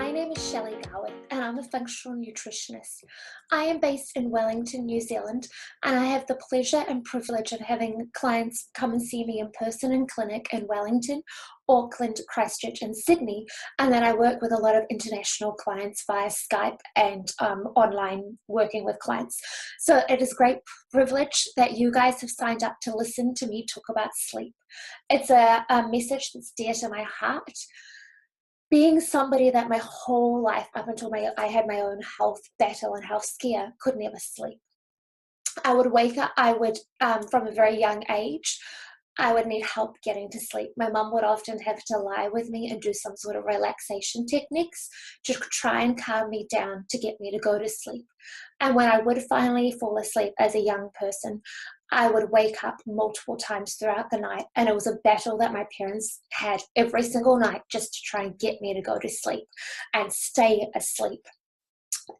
My name is Shelley Gawith and I'm a functional nutritionist. I am based in Wellington, New Zealand, and I have the pleasure and privilege of having clients come and see me in person in clinic in Wellington, Auckland, Christchurch and Sydney, and then I work with a lot of international clients via Skype and online working with clients. So it is great privilege that you guys have signed up to listen to me talk about sleep. It's a message that's dear to my heart. Being somebody that my whole life, up until I had my own health battle and health scare, could never sleep. I would wake up, from a very young age, I would need help getting to sleep. My mum would often have to lie with me and do some sort of relaxation techniques to try and calm me down to get me to go to sleep. And when I would finally fall asleep as a young person, I would wake up multiple times throughout the night, and it was a battle that my parents had every single night just to try and get me to go to sleep and stay asleep.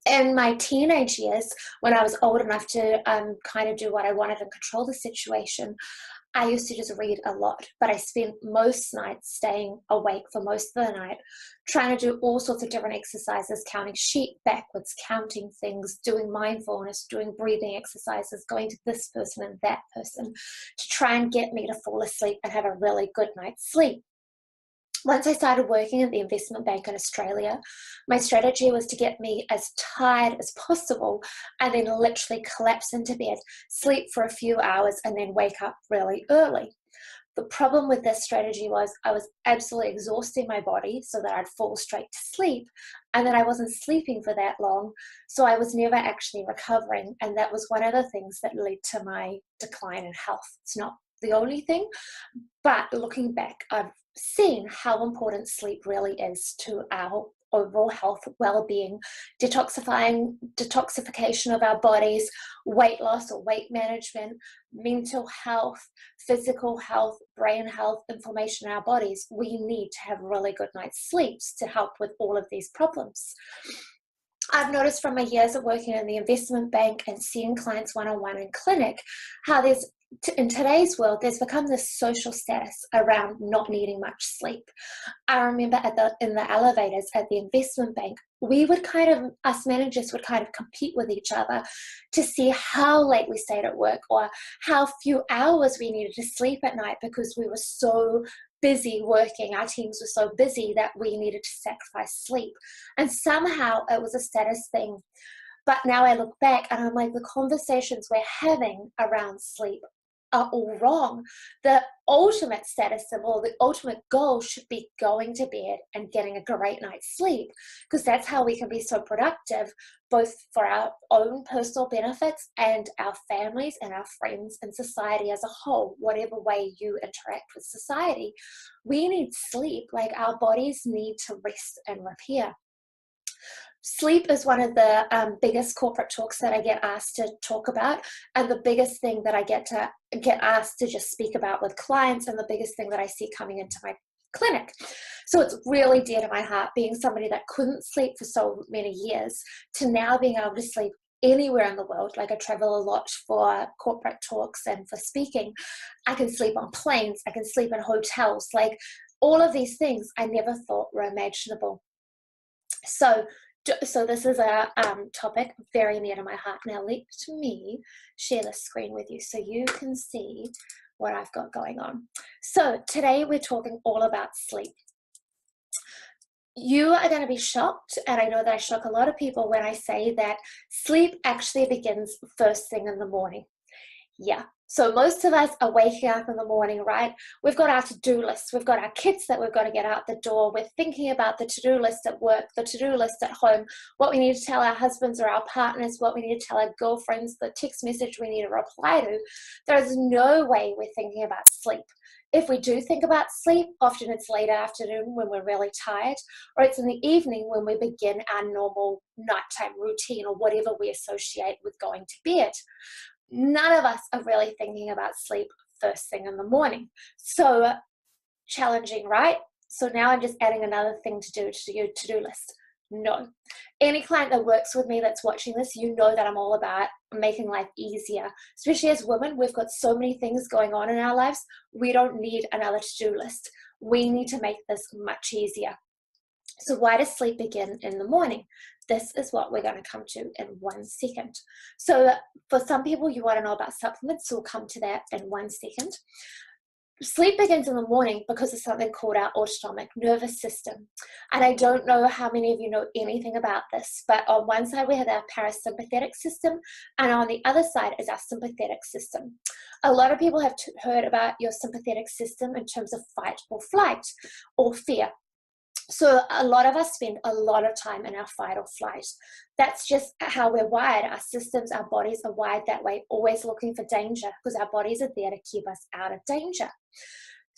In my teenage years, when I was old enough to kind of do what I wanted and control the situation, I used to just read a lot, but I spent most nights staying awake for most of the night, trying to do all sorts of different exercises, counting sheep backwards, counting things, doing mindfulness, doing breathing exercises, going to this person and that person to try and get me to fall asleep and have a really good night's sleep. Once I started working at the investment bank in Australia, my strategy was to get me as tired as possible and then literally collapse into bed, sleep for a few hours, and then wake up really early. The problem with this strategy was I was absolutely exhausting my body so that I'd fall straight to sleep, and then I wasn't sleeping for that long, so I was never actually recovering, and that was one of the things that led to my decline in health. It's not the only thing, but looking back, I've seen how important sleep really is to our overall health, well-being, detoxification of our bodies, weight loss or weight management, mental health, physical health, brain health, inflammation in our bodies. We need to have really good night's sleeps to help with all of these problems. I've noticed from my years of working in the investment bank and seeing clients one-on-one in clinic, how in today's world, there's become this social status around not needing much sleep. I remember in the elevators at the investment bank, us managers would kind of compete with each other to see how late we stayed at work or how few hours we needed to sleep at night because we were so busy working. Our teams were so busy that we needed to sacrifice sleep. And somehow it was a status thing. But now I look back and I'm like, the conversations we're having around sleep are all wrong. The ultimate status symbol, the ultimate goal should be going to bed and getting a great night's sleep, because that's how we can be so productive, both for our own personal benefits and our families and our friends and society as a whole. Whatever way you interact with society, we need sleep. Like, our bodies need to rest and repair. Sleep is one of the biggest corporate talks that I get asked to talk about, and the biggest thing that I get asked to just speak about with clients, and the biggest thing that I see coming into my clinic. So it's really dear to my heart, being somebody that couldn't sleep for so many years to now being able to sleep anywhere in the world. Like, I travel a lot for corporate talks and for speaking. I can sleep on planes, I can sleep in hotels, like all of these things I never thought were imaginable. So this is a topic very near to my heart. Now let me share the screen with you so you can see what I've got going on. So today we're talking all about sleep. You are going to be shocked, and I know that I shock a lot of people when I say that sleep actually begins first thing in the morning. Yeah. So most of us are waking up in the morning, right? We've got our to-do lists. We've got our kids that we've got to get out the door. We're thinking about the to-do list at work, the to-do list at home, what we need to tell our husbands or our partners, what we need to tell our girlfriends, the text message we need to reply to. There is no way we're thinking about sleep. If we do think about sleep, often it's late afternoon when we're really tired, or it's in the evening when we begin our normal nighttime routine or whatever we associate with going to bed. None of us are really thinking about sleep first thing in the morning. So challenging, right? So now I'm just adding another thing to do to your to-do list. No. Any client that works with me that's watching this, you know that I'm all about making life easier. Especially as women, we've got so many things going on in our lives. We don't need another to-do list. We need to make this much easier. So why does sleep begin in the morning? This is what we're going to come to in 1 second. So for some people, you want to know about supplements, so we'll come to that in 1 second. Sleep begins in the morning because of something called our autonomic nervous system. And I don't know how many of you know anything about this, but on one side we have our parasympathetic system, and on the other side is our sympathetic system. A lot of people have heard about your sympathetic system in terms of fight or flight or fear. So a lot of us spend a lot of time in our fight or flight. That's just how we're wired. Our systems, our bodies are wired that way, always looking for danger, because our bodies are there to keep us out of danger.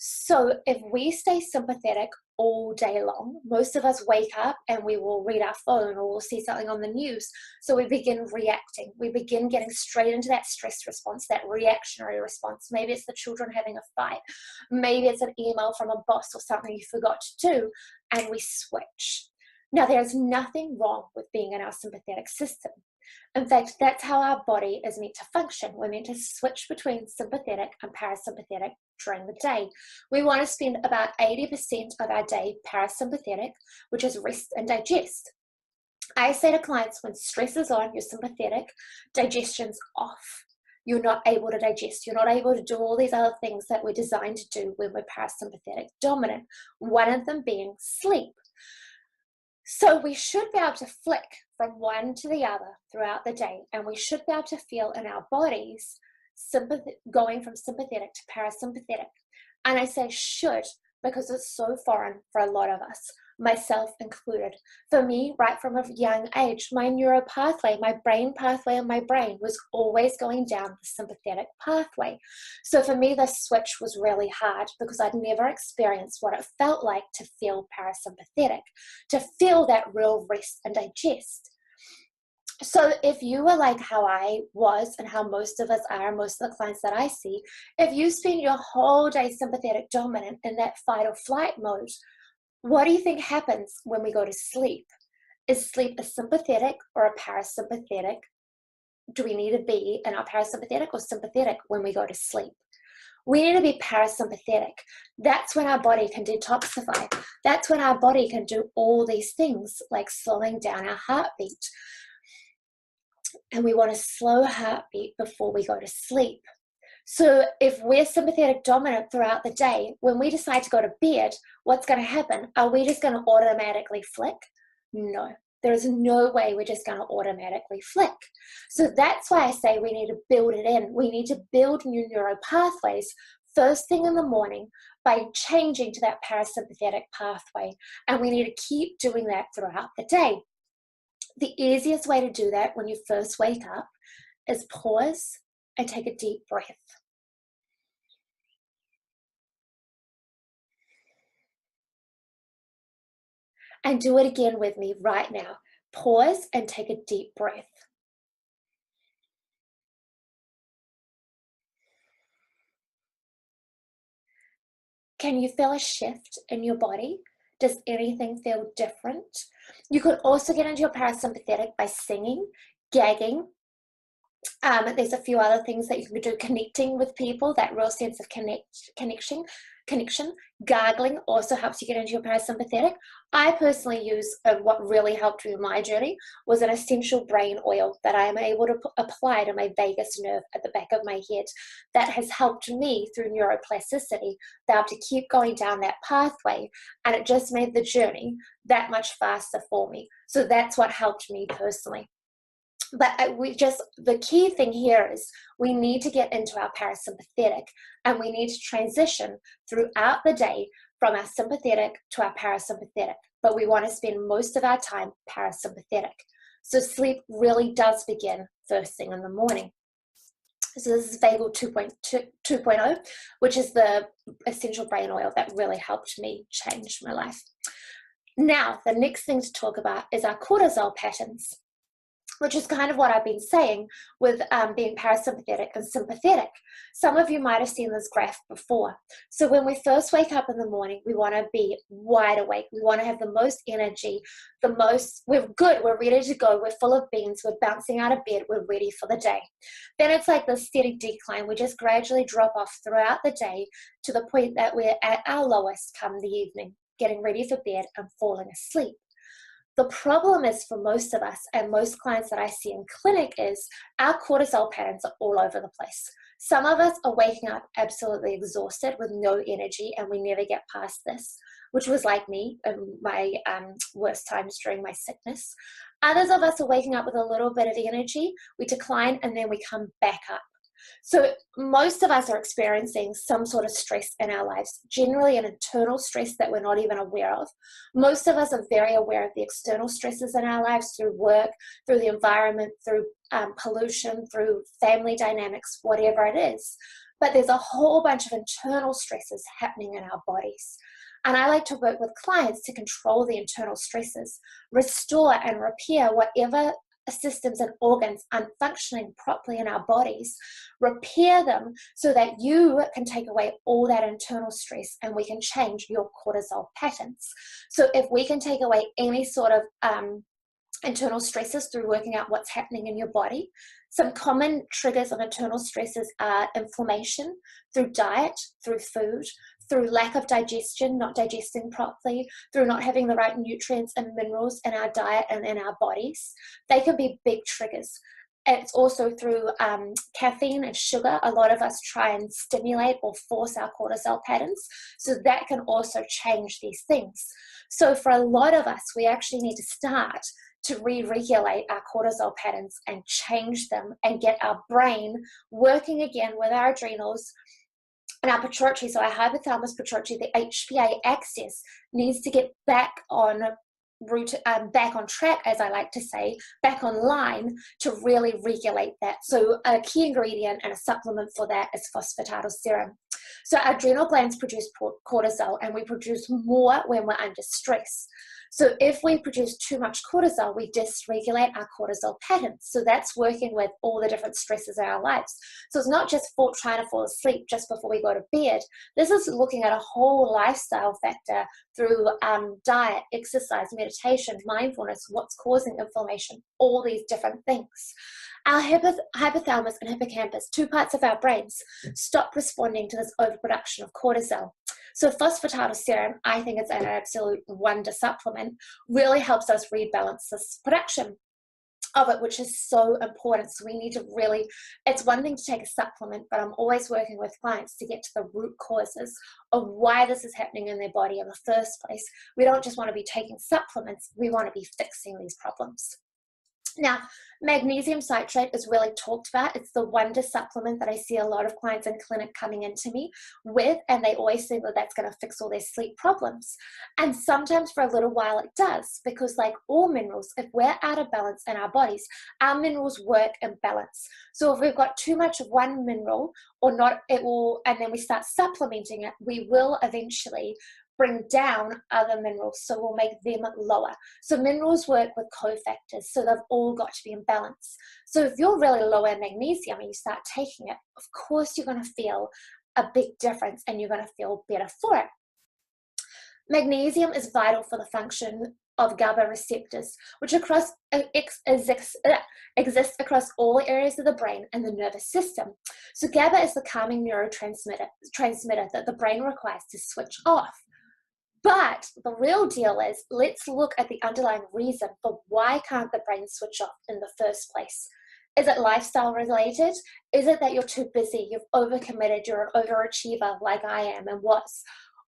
So if we stay sympathetic all day long, most of us wake up and we will read our phone or we'll see something on the news. So we begin reacting. We begin getting straight into that stress response, that reactionary response. Maybe it's the children having a fight. Maybe it's an email from a boss or something you forgot to do, and we switch. Now, there's nothing wrong with being in our sympathetic system. In fact, that's how our body is meant to function. We're meant to switch between sympathetic and parasympathetic during the day. We want to spend about 80% of our day parasympathetic, which is rest and digest. I say to clients, when stress is on, you're sympathetic, digestion's off. You're not able to digest. You're not able to do all these other things that we're designed to do when we're parasympathetic dominant, one of them being sleep. So we should be able to flick from one to the other throughout the day, and we should be able to feel in our bodies going from sympathetic to parasympathetic. And I say should because it's so foreign for a lot of us, myself included. For me, right from a young age, my neural pathway, my brain pathway in my brain was always going down the sympathetic pathway. So for me, the switch was really hard because I'd never experienced what it felt like to feel parasympathetic, to feel that real rest and digest. So if you were like how I was and how most of us are, most of the clients that I see, if you spend your whole day sympathetic dominant in that fight or flight mode, what do you think happens when we go to sleep? Is sleep a sympathetic or a parasympathetic? Do we need to be in our parasympathetic or sympathetic when we go to sleep? We need to be parasympathetic. That's when our body can detoxify. That's when our body can do all these things like slowing down our heartbeat. And we want a slow heartbeat before we go to sleep. So if we're sympathetic dominant throughout the day, when we decide to go to bed, what's going to happen? Are we just going to automatically flick? No, there is no way we're just going to automatically flick. So that's why I say we need to build it in. We need to build new neural pathways first thing in the morning by changing to that parasympathetic pathway. And we need to keep doing that throughout the day. The easiest way to do that when you first wake up is pause and take a deep breath. And do it again with me right now. Pause and take a deep breath. Can you feel a shift in your body? Does anything feel different? You could also get into your parasympathetic by singing, gagging. There's a few other things that you can do, connecting with people, that real sense of connection. Gargling also helps you get into your parasympathetic. I personally use, what really helped me in my journey was an essential brain oil that I am able to apply to my vagus nerve at the back of my head. That has helped me through neuroplasticity, be able to keep going down that pathway, and it just made the journey that much faster for me. So that's what helped me personally. But the key thing here is we need to get into our parasympathetic, and we need to transition throughout the day from our sympathetic to our parasympathetic. But we want to spend most of our time parasympathetic. So sleep really does begin first thing in the morning. So this is Vagal 2.0, which is the essential brain oil that really helped me change my life. Now, the next thing to talk about is our cortisol patterns, which is kind of what I've been saying with being parasympathetic and sympathetic. Some of you might have seen this graph before. So when we first wake up in the morning, we want to be wide awake. We want to have the most energy, we're good, we're ready to go, we're full of beans, we're bouncing out of bed, we're ready for the day. Then it's like this steady decline. We just gradually drop off throughout the day to the point that we're at our lowest come the evening. getting ready for bed, and falling asleep. The problem is for most of us and most clients that I see in clinic is our cortisol patterns are all over the place. Some of us are waking up absolutely exhausted with no energy, and we never get past this, which was like me in my worst times during my sickness. Others of us are waking up with a little bit of energy, we decline, and then we come back up. So most of us are experiencing some sort of stress in our lives, generally an internal stress that we're not even aware of. Most of us are very aware of the external stresses in our lives through work, through the environment, through pollution, through family dynamics, whatever it is. But there's a whole bunch of internal stresses happening in our bodies. And I like to work with clients to control the internal stresses, restore and repair whatever systems and organs aren't functioning properly in our bodies, repair them so that you can take away all that internal stress and we can change your cortisol patterns. So if we can take away any sort of internal stresses through working out what's happening in your body, some common triggers of internal stresses are inflammation through diet, through food, through lack of digestion, not digesting properly, through not having the right nutrients and minerals in our diet and in our bodies. They can be big triggers. It's also through caffeine and sugar. A lot of us try and stimulate or force our cortisol patterns, so that can also change these things. So for a lot of us, we actually need to start to re-regulate our cortisol patterns and change them and get our brain working again with our adrenals and our pituitary. So our hypothalamus pituitary, the HPA axis, needs to get back on back on track, as I like to say, back online to really regulate that. So a key ingredient and a supplement for that is phosphatatal serum. So our adrenal glands produce cortisol, and we produce more when we're under stress. So if we produce too much cortisol, we dysregulate our cortisol patterns. So that's working with all the different stresses in our lives. So it's not just trying to fall asleep just before we go to bed. This is looking at a whole lifestyle factor through diet, exercise, meditation, mindfulness, what's causing inflammation, all these different things. Our hypothalamus and hippocampus, two parts of our brains, stop responding to this overproduction of cortisol. So phosphatatal serum, I think it's an absolute wonder supplement, really helps us rebalance this production of it, which is so important. So we need to really, it's one thing to take a supplement, but I'm always working with clients to get to the root causes of why this is happening in their body in the first place. We don't just want to be taking supplements, we want to be fixing these problems. Now, magnesium citrate is really talked about. It's the wonder supplement that I see a lot of clients in clinic coming into me with, and they always think that that's going to fix all their sleep problems. And sometimes for a little while it does, because like all minerals, if we're out of balance in our bodies, our minerals work in balance. So if we've got too much of one mineral or not, it will, and then we start supplementing it, we will eventually bring down other minerals, so we'll make them lower. So minerals work with cofactors, so they've all got to be in balance. So if you're really low in magnesium and you start taking it, of course you're going to feel a big difference and you're going to feel better for it. Magnesium is vital for the function of GABA receptors, which exist across all areas of the brain and the nervous system. So GABA is the calming neurotransmitter that the brain requires to switch off. But the real deal is, let's look at the underlying reason for why can't the brain switch off in the first place. Is it lifestyle related? Is it that you're too busy, you've overcommitted, you're an overachiever like I am and was?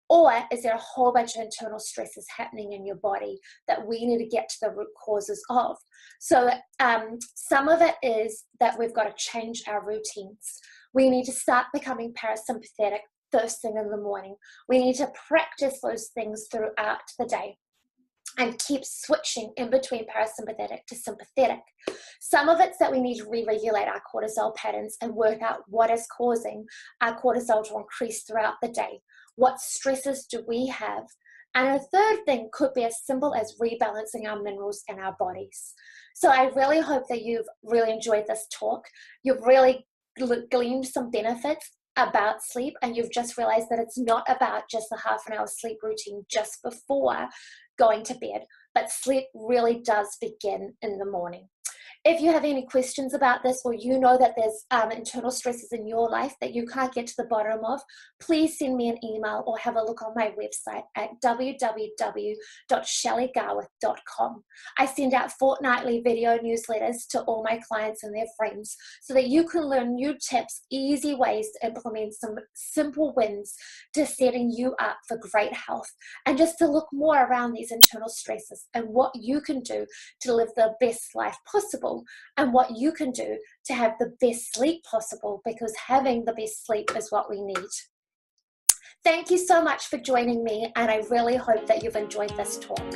Or is there a whole bunch of internal stresses happening in your body that we need to get to the root causes of? So some of it is that we've got to change our routines. We need to start becoming parasympathetic first thing in the morning. We need to practice those things throughout the day and keep switching in between parasympathetic to sympathetic. Some of it's that we need to re-regulate our cortisol patterns and work out what is causing our cortisol to increase throughout the day. What stresses do we have? And a third thing could be as simple as rebalancing our minerals in our bodies. So I really hope that you've really enjoyed this talk. You've really gleaned some benefits about sleep, and you've just realized that it's not about just the half an hour sleep routine just before going to bed, but sleep really does begin in the morning. If you have any questions about this, or you know that there's internal stresses in your life that you can't get to the bottom of, please send me an email or have a look on my website at www.shelleygawith.com. I send out fortnightly video newsletters to all my clients and their friends so that you can learn new tips, easy ways to implement some simple wins to setting you up for great health, and just to look more around these internal stresses and what you can do to live the best life possible, and what you can do to have the best sleep possible, because having the best sleep is what we need. Thank you so much for joining me, and I really hope that you've enjoyed this talk.